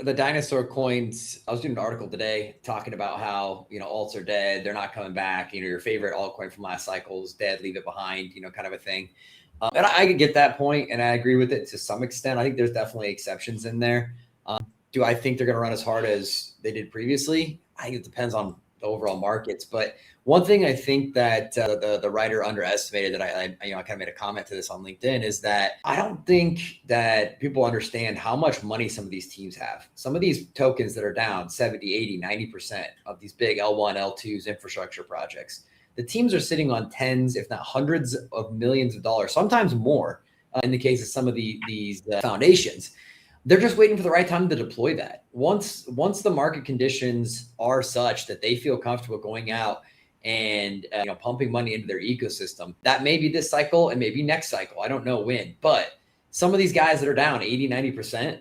the dinosaur coins, I was doing an article today talking about how, alts are dead. They're not coming back. Your favorite altcoin from last cycle is dead, leave it behind, kind of a thing. And I could get that point, and I agree with it to some extent. I think there's definitely exceptions in there. Do I think they're going to run as hard as they did previously? I think it depends on the overall markets. But one thing I think that the writer underestimated, that I kind of made a comment to this on LinkedIn, is that I don't think that people understand how much money some of these teams have. Some of these tokens that are down 70, 80, 90% of these big L1, L2s infrastructure projects, the teams are sitting on tens, if not hundreds of millions of dollars, sometimes more in the case of some of these foundations. They're just waiting for the right time to deploy that. Once the market conditions are such that they feel comfortable going out and pumping money into their ecosystem, that may be this cycle and maybe next cycle. I don't know when, but some of these guys that are down 80, 90%,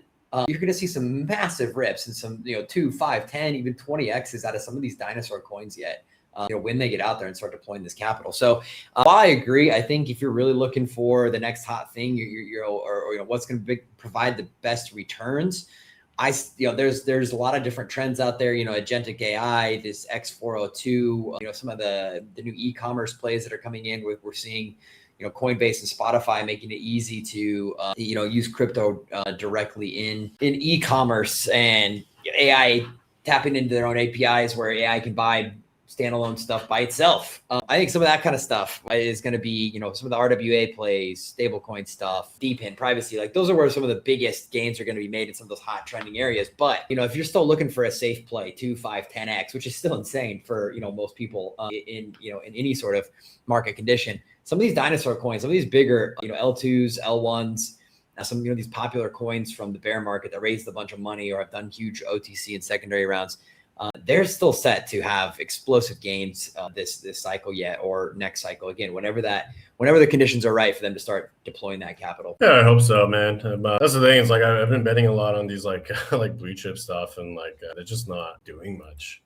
you're going to see some massive rips and some 2, 5, 10, even 20x's out of some of these dinosaur coins yet. When they get out there and start deploying this capital. So while I agree, I think if you're really looking for the next hot thing, or what's going to provide the best returns, there's a lot of different trends out there. Agentic AI, this X402, some of the new e-commerce plays that are coming in. We're seeing, Coinbase and Spotify making it easy to use crypto directly in e-commerce, and AI tapping into their own APIs where AI can buy standalone stuff by itself. I think some of that kind of stuff is going to be, some of the RWA plays, stablecoin stuff, DePIN, privacy. Like those are where some of the biggest gains are going to be made in some of those hot trending areas. But, if you're still looking for a safe play, 2, 5, 10x, which is still insane for, most people in any sort of market condition, some of these dinosaur coins, some of these bigger, L2s, L1s, some, these popular coins from the bear market that raised a bunch of money or have done huge OTC and secondary rounds, they're still set to have explosive gains this cycle yet, or next cycle. Again, whenever the conditions are right for them to start deploying that capital. Yeah, I hope so, man. That's the thing. It's like I've been betting a lot on these like blue chip stuff, and they're just not doing much.